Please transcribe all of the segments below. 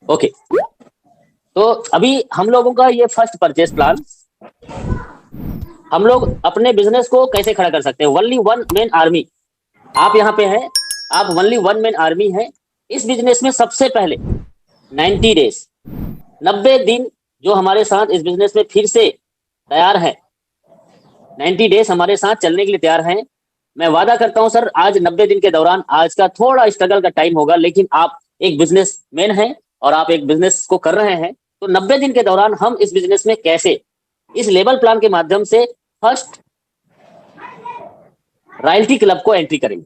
Okay, तो अभी हम लोगों का ये फर्स्ट परचेस प्लान, हम लोग अपने बिजनेस को कैसे खड़ा कर सकते हैं। ओनली वन मैन आर्मी, आप यहाँ पे हैं, आप ओनली वन मैन आर्मी हैं। इस बिजनेस में सबसे पहले 90 डेज, 90 दिन जो हमारे साथ इस बिजनेस में फिर से तैयार है, 90 डेज हमारे साथ चलने के लिए तैयार हैं। मैं वादा करता हूं सर, आज 90 दिन के दौरान आज का थोड़ा स्ट्रगल का टाइम होगा, लेकिन आप एक बिजनेस मैन हैं और आप एक बिजनेस को कर रहे हैं। तो 90 दिन के दौरान हम इस बिजनेस में कैसे इस लेवल प्लान के माध्यम से फर्स्ट रॉयल्टी क्लब को एंट्री करेंगे,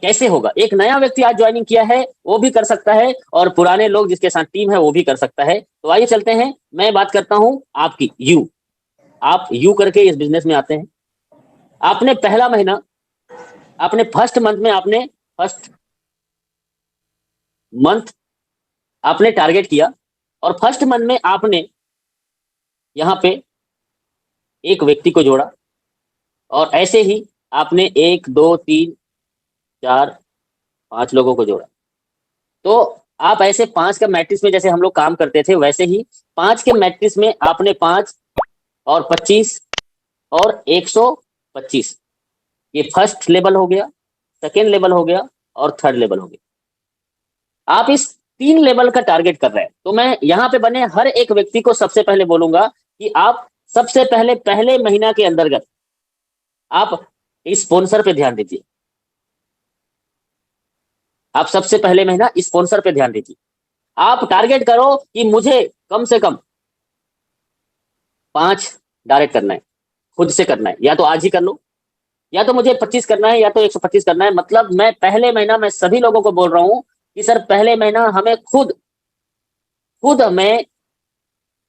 कैसे होगा। एक नया व्यक्ति आज ज्वाइनिंग किया है वो भी कर सकता है, और पुराने लोग जिसके साथ टीम है वो भी कर सकता है। तो आइए चलते हैं, मैं बात करता हूं आपकी यू, आप यू करके इस बिजनेस में आते हैं। आपने पहला महीना, आपने फर्स्ट मंथ में, आपने फर्स्ट मंथ आपने टारगेट किया, और फर्स्ट मंथ में आपने यहां पे एक व्यक्ति को जोड़ा, और ऐसे ही आपने 1 2 3 4 5 लोगों को जोड़ा। तो आप ऐसे 5 के मैट्रिक्स में जैसे हम लोग काम करते थे, वैसे ही 5 के मैट्रिक्स में आपने 5 और 25 और 125, ये फर्स्ट लेवल हो गया, सेकेंड लेवल हो गया और थर्ड लेवल हो गया। आप इस 3 लेवल का टारगेट कर रहे हैं। तो मैं यहाँ पे बने हर एक व्यक्ति को सबसे पहले बोलूंगा कि आप सबसे पहले पहले महीना के अंतर्गत आप इस स्पॉन्सर पे ध्यान दीजिए। आप सबसे पहले महीना स्पॉन्सर पे ध्यान दीजिए। आप टारगेट करो कि मुझे कम से कम 5 डायरेक्ट करना है, खुद से करना है, या तो आज ही कर लो, या तो मुझे 25 करना है, या तो 125 करना है। मतलब मैं पहले महीना मैं सभी लोगों को बोल रहा हूं कि सर पहले महीना हमें खुद मैं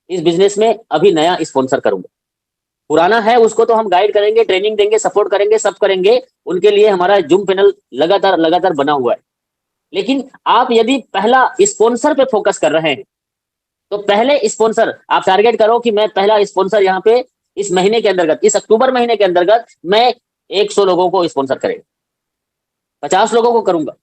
इस बिजनेस में अभी नया स्पॉन्सर करूंगा। पुराना है उसको तो हम गाइड करेंगे, ट्रेनिंग देंगे, सपोर्ट करेंगे, सब करेंगे, उनके लिए हमारा जूम पैनल लगातार लगातार बना हुआ है। लेकिन आप यदि पहला स्पॉन्सर पे फोकस कर रहे हैं, तो पहले स्पॉन्सर आप टारगेट करो कि मैं पहला स्पॉन्सर यहाँ पे इस महीने के अंतर्गत, इस अक्टूबर महीने के अंतर्गत मैं 100 लोगों को स्पॉन्सर करेगा, 50 लोगों को करूंगा,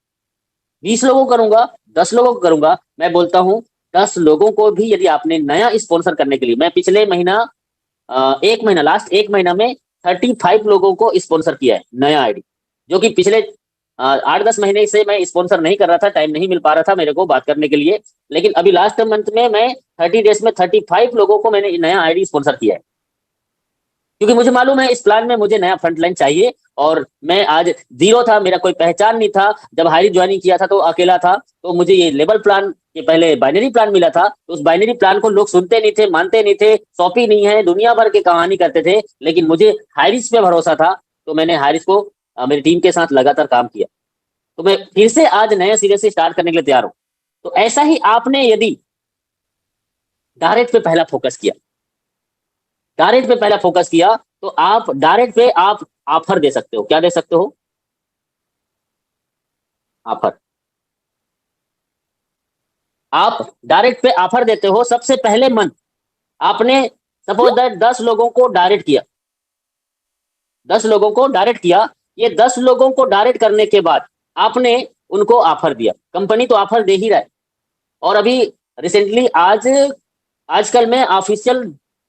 20 लोगों को करूंगा, 10 लोगों को करूंगा। मैं बोलता हूं 10 लोगों को भी यदि आपने नया स्पॉन्सर करने के लिए, मैं पिछले महीना एक महीना, लास्ट एक महीना में 35 लोगों को स्पॉन्सर किया है नया आईडी, जो कि पिछले 8-10 महीने से मैं स्पॉन्सर नहीं कर रहा था, टाइम नहीं मिल पा रहा था मेरे को बात करने के लिए। लेकिन अभी लास्ट मंथ में मैं 30 डेज में 35 लोगों को मैंने नया आईडी स्पॉन्सर किया है, क्योंकि मुझे मालूम है इस प्लान में मुझे नया फ्रंटलाइन चाहिए। और मैं आज जीरो था, मेरा कोई पहचान नहीं था, जब हायरी ज्वाइनिंग किया था तो अकेला था। तो मुझे ये लेवल प्लान के पहले बाइनरी प्लान मिला था, तो उस बाइनरी प्लान को लोग सुनते नहीं थे, मानते नहीं थे, सॉपी नहीं है, दुनिया भर की कहानी करते थे। लेकिन मुझे हायरिस पे भरोसा था, तो मैंने हायरिस को मेरी टीम के साथ लगातार काम किया। तो मैं फिर से आज नए सिरे से स्टार्ट करने के लिए तैयार हूं। तो ऐसा ही आपने यदि डायरेक्ट पे पहला फोकस किया, डायरेक्ट पे पहला फोकस किया, तो आप डायरेक्ट पे आप ऑफर दे सकते हो। क्या दे सकते हो? ऑफर। आप डायरेक्ट पे ऑफर देते हो। सबसे पहले मंथ आपने सपोज दैट 10 लोगों को डायरेक्ट किया, 10 लोगों को डायरेक्ट किया। ये 10 लोगों को डायरेक्ट करने के बाद आपने उनको ऑफर दिया। कंपनी तो ऑफर दे ही रहा है। और अभी रिसेंटली आजकल में ऑफिशियल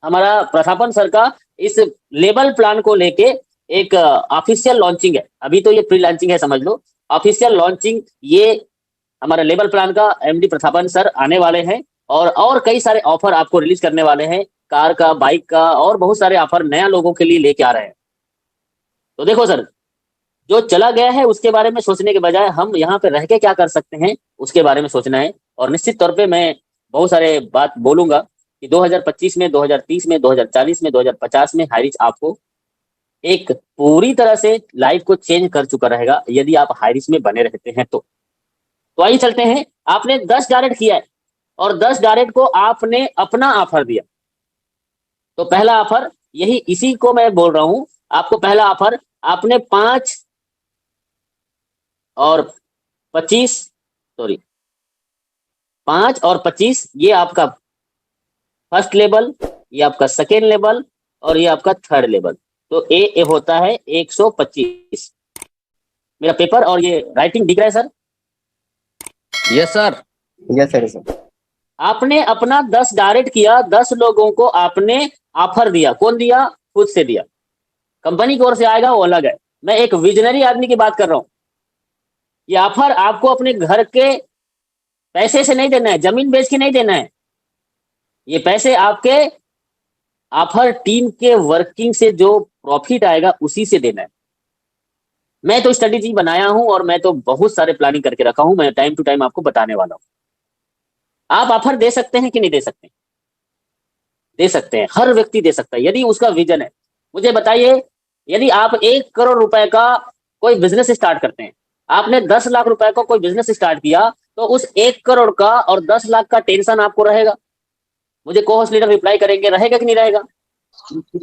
हमारा प्रथापन सर का इस लेवल प्लान को लेके एक ऑफिशियल लॉन्चिंग है। अभी तो ये प्री लॉन्चिंग है समझ लो, ऑफिशियल लॉन्चिंग ये हमारा लेवल प्लान का एमडी प्रथापन सर आने वाले हैं, और कई सारे ऑफर आपको रिलीज करने वाले हैं, कार का, बाइक का, और बहुत सारे ऑफर नया लोगों के लिए लेके आ रहे हैं। तो देखो सर, जो चला गया है उसके बारे में सोचने के बजाय हम यहाँ पे रह के क्या कर सकते हैं उसके बारे में सोचना है। और निश्चित तौर पे मैं बहुत सारे बात बोलूंगा कि 2025 में, 2030 में, 2040 में, 2050 में हाईरिच आपको एक पूरी तरह से लाइफ को चेंज कर चुका रहेगा, यदि आप हाईरिच में बने रहते हैं तो आइए चलते हैं। आपने 10 डायरेक्ट किया है, और 10 डायरेक्ट को आपने अपना ऑफर दिया। तो पहला ऑफर यही, इसी को मैं बोल रहा हूं आपको। पहला ऑफर आपने 5 और 25, सॉरी 5 और 25, ये आपका फर्स्ट लेवल, ये आपका सेकेंड लेवल, और ये आपका थर्ड लेवल। तो ए होता है 125। मेरा पेपर और ये राइटिंग दिख रहा है sir? Yes sir. Yes sir, sir. आपने अपना 10 डायरेक्ट किया, 10 लोगों को आपने ऑफर दिया। कौन दिया? खुद से दिया। कंपनी की ओर से आएगा वो अलग है, मैं एक विजनरी आदमी की बात कर रहा हूं। ये ऑफर आपको अपने घर के पैसे से नहीं देना है, जमीन बेच के नहीं देना है। ये पैसे आपके ऑफर टीम के वर्किंग से जो प्रॉफिट आएगा उसी से देना है। मैं तो स्ट्रेटेजी बनाया हूं और मैं तो बहुत सारे प्लानिंग करके रखा हूं, मैं टाइम टू टाइम आपको बताने वाला हूं। आप ऑफर दे सकते हैं कि नहीं दे सकते? दे सकते हैं, हर व्यक्ति दे सकता है यदि उसका विजन है। मुझे बताइए, यदि आप 1 करोड़ रुपए का कोई बिजनेस स्टार्ट करते हैं, आपने 10 लाख रुपए का कोई बिजनेस स्टार्ट किया, तो उस 1 करोड़ का और 10 लाख का टेंशन आपको रहेगा? मुझे को होस्ट लीडर रिप्लाई करेंगे, रहेगा कि नहीं रहेगा?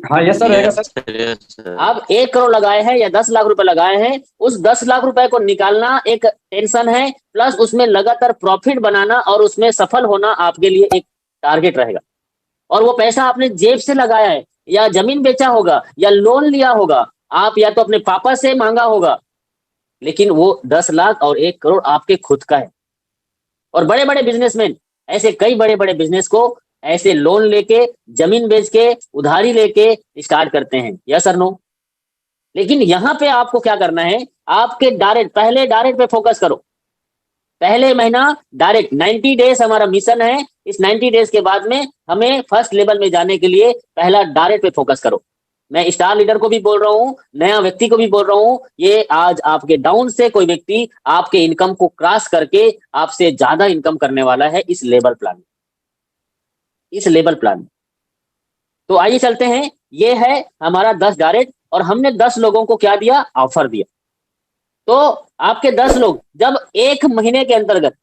हाँ यस सर, रहेगा सर। यस आप 1 करोड़ लगाए हैं या 10 लाख रुपए लगाए हैं, उस 10 लाख रुपए को निकालना एक टेंशन है, प्लस उसमें लगातार प्रॉफिट बनाना और उसमें सफल होना आपके लिए एक टारगेट रहेगा। और वो पैसा आपने जेब से लगाया है या जमीन बेचा होगा या लोन लिया होगा, आप या तो अपने पापा से मांगा होगा, लेकिन वो 10 लाख और 1 करोड़ आपके खुद का है। और बड़े बड़े बिजनेसमैन ऐसे कई बड़े बड़े बिजनेस को ऐसे लोन लेके, जमीन बेच के, उधारी लेके स्टार्ट करते हैं। यस और नो? लेकिन यहां पे आपको क्या करना है, आपके डायरेक्ट, पहले डायरेक्ट पे फोकस करो। पहले महीना डायरेक्ट 90 डेज हमारा मिशन है। इस 90 डेज के बाद में हमें फर्स्ट लेवल में जाने के लिए पहला डायरेक्ट पे फोकस करो। मैं स्टार लीडर को भी बोल रहा हूं, नया व्यक्ति को भी बोल रहा हूं, ये आज आपके डाउन से कोई व्यक्ति आपके इनकम को क्रॉस करके आपसे ज्यादा इनकम करने वाला है इस लेवल प्लान, इस लेवल प्लान। तो आइए चलते हैं, ये है हमारा 10 डायरेक्ट और हमने 10 लोगों को क्या दिया? ऑफर दिया। तो आपके 10 लोग जब 1 महीने के अंतर्गत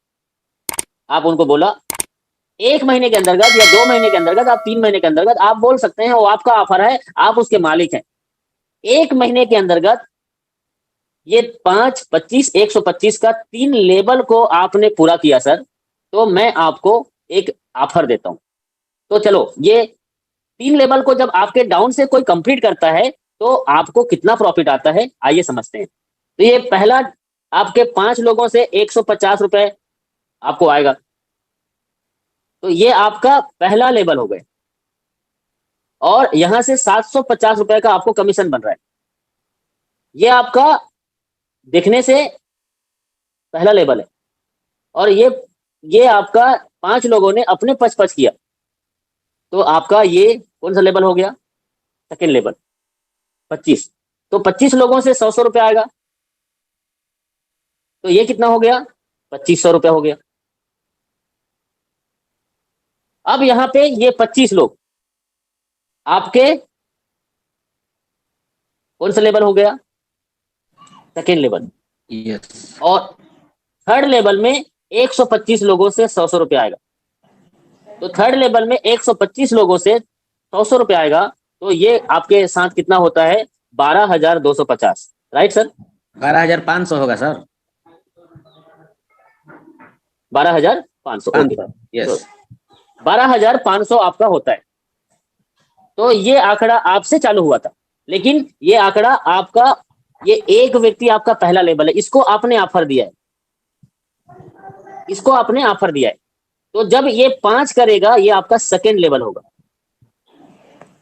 आप उनको बोला, 1 महीने के अंतर्गत या 2 महीने के अंतर्गत, आप 3 महीने के अंतर्गत आप बोल सकते हैं, वो आपका ऑफर है, आप उसके मालिक हैं। 1 महीने के अंतर्गत ये 5, 25, 125 का 3 लेवल को आपने पूरा किया सर, तो मैं आपको एक ऑफर देता हूं। तो चलो, ये 3 लेवल को जब आपके डाउन से कोई कंप्लीट करता है तो आपको कितना प्रॉफिट आता है, आइए समझते हैं। तो ये पहला, आपके 5 लोगों से 150 रुपए आपको आएगा, तो ये आपका पहला लेवल हो गया। और यहां से 750 रुपए का आपको कमीशन बन रहा है। ये आपका देखने से पहला लेवल है। और ये आपका 5 लोगों ने अपने पच पच किया, तो आपका ये कौन सा लेवल हो गया? Second level, 25। तो 25 लोगों से 100 रुपए आएगा, तो ये कितना हो गया? 2500 रुपए हो गया। अब यहां पे ये 25 लोग आपके कौन सा लेवल हो गया? Second level. यस और थर्ड लेवल में 125 लोगों से 100 रुपए आएगा। तो थर्ड लेवल में 125 लोगों से 100 रुपए आएगा, तो ये आपके साथ कितना होता है? 12,250। Right sir? 12,500 होगा सर। 12,500। ओके, 500 तो यस। 12,500 आपका होता है। तो ये आंकड़ा आपसे चालू हुआ था, लेकिन ये आंकड़ा आपका, ये एक व्यक्ति आपका पहला लेवल है, इसको आपने ऑफर दिया है, इसको आपने ऑफर दिया है। तो जब ये 5 करेगा, ये आपका सेकेंड लेवल होगा।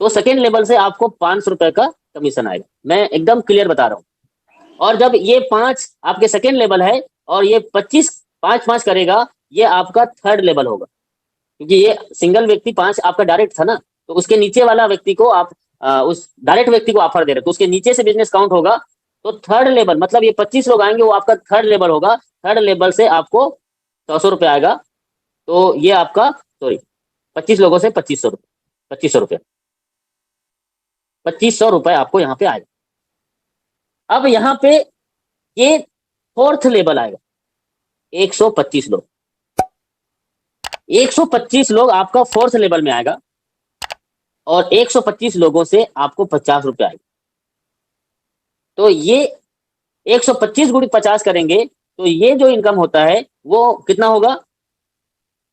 तो सेकेंड लेवल से आपको 500 रुपए का कमीशन आएगा, मैं एकदम क्लियर बता रहा हूं। और जब ये 5 आपके सेकेंड लेवल है और ये 25 5 करेगा, ये आपका थर्ड लेवल होगा। क्योंकि ये सिंगल व्यक्ति 5 आपका डायरेक्ट था ना, तो उसके नीचे वाला व्यक्ति को आप उस डायरेक्ट व्यक्ति को ऑफर दे रहे, तो उसके नीचे से बिजनेस काउंट होगा। तो थर्ड लेवल मतलब ये 25 लोग आएंगे, वो आपका थर्ड लेवल होगा। थर्ड लेवल से आपको 100 रुपए आएगा। तो ये आपका, सॉरी, 25 लोगों से 2500 रुपए, 2500 रुपए, 2500 रुपए आपको यहाँ पे आएगा। अब यहाँ पे ये फोर्थ लेवल आएगा, 125 लोग, 125 लोग आपका फोर्थ लेवल में आएगा। और 125 लोगों से आपको 50 रुपए आएगा। तो ये 125 गुणित 50 करेंगे, तो ये जो इनकम होता है वो कितना होगा?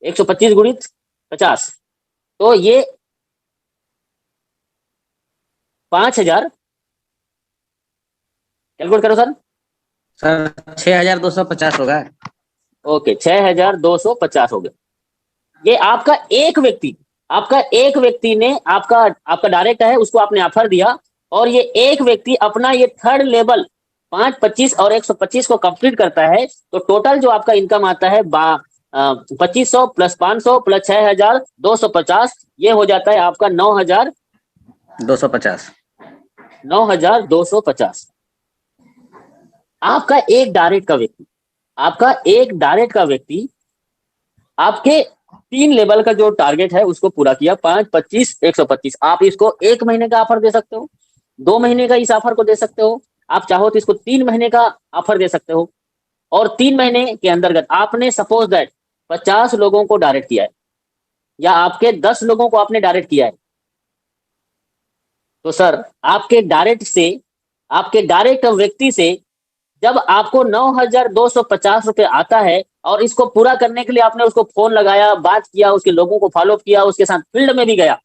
125 गुणित 50, तो ये 5,000, कैलकुलेट करो सर। सर 6,250 होगा। ओके, 6,250 हो गया। ये आपका एक व्यक्ति ने आपका डायरेक्ट है, उसको आपने ऑफर दिया, और ये एक व्यक्ति अपना ये थर्ड लेवल 5, 25 और 125 को कंप्लीट करता है, तो टोटल जो आपका इनकम आता है 2500 प्लस 500 प्लस 6250, ये हो जाता है आपका 250। 9250। आपका एक डायरेक्ट का व्यक्ति आपके 3 लेवल का जो टारगेट है उसको पूरा किया, 5, 25, 125। आप इसको 1 महीने का ऑफर दे सकते हो, 2 महीने का इस ऑफर को दे सकते हो, आप चाहो तो इसको 3 महीने का ऑफर दे सकते हो। और 3 महीने के अंतर्गत आपने सपोज दैट 50 लोगों को डायरेक्ट किया है, या आपके 10 लोगों को आपने डायरेक्ट किया है, तो सर आपके डायरेक्ट व्यक्ति से जब आपको 9250 रुपए आता है, और इसको पूरा करने के लिए आपने उसको फोन लगाया, बात किया, उसके लोगों को फॉलो किया, उसके साथ फील्ड में भी गया,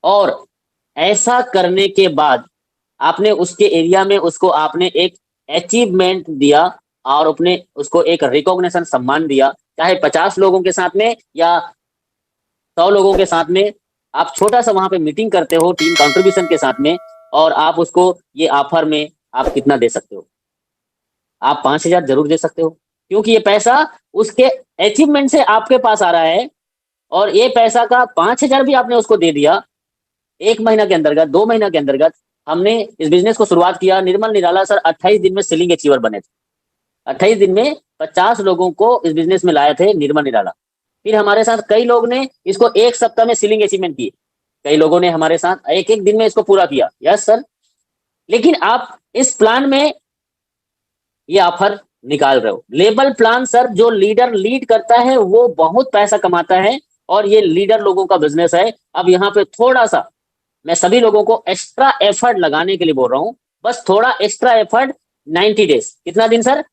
और ऐसा करने के बाद आपने उसके एरिया में उसको आपने एक अचीवमेंट दिया, और अपने उसको एक रिकॉग्निशन सम्मान दिया, चाहे 50 लोगों के साथ में या 100 लोगों के साथ में, आप छोटा सा वहां पे मीटिंग करते हो टीम कंट्रीब्यूशन के साथ में, और आप उसको ये ऑफर में आप कितना दे सकते हो? आप 5000 जरूर दे सकते हो, क्योंकि ये पैसा उसके अचीवमेंट से आपके पास आ रहा है, और ये पैसा का 5000 भी आपने उसको दे दिया। 1 महीना के अंतर्गत, 2 महीना के अंतर्गत हमने इस बिजनेस को शुरुआत किया। निर्मल निराला सर 28 दिन में सेलिंग अचीवर बने थे। 28 दिन में 50 लोगों को इस बिजनेस में लाए थे निर्मल निराला। फिर हमारे साथ कई लोग ने इसको 1 सप्ताह में सेलिंग अचीवमेंट किए, कई लोगों ने हमारे साथ 1-1 दिन में इसको पूरा किया। यस सर, लेकिन आप इस प्लान में ये ऑफर निकाल रहे हो। लेबल प्लान सर, जो लीडर लीड करता है वो बहुत पैसा कमाता है, और ये लीडर लोगों का बिजनेस है। अब यहाँ पे थोड़ा सा मैं सभी लोगों को एक्स्ट्रा एफर्ट लगाने के लिए बोल रहा हूँ, बस थोड़ा एक्स्ट्रा एफर्ट। 90 डेज, कितना दिन सर?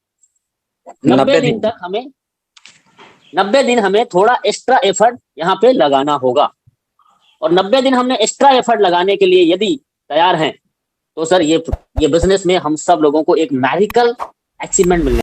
90 दिन तक हमें 90 दिन हमें थोड़ा एक्स्ट्रा एफर्ट यहाँ पे लगाना होगा, और 90 दिन हमने एक्स्ट्रा एफर्ट लगाने के लिए यदि तैयार हैं, तो सर ये बिजनेस में हम सब लोगों को एक मैजिकल अचीवमेंट मिलने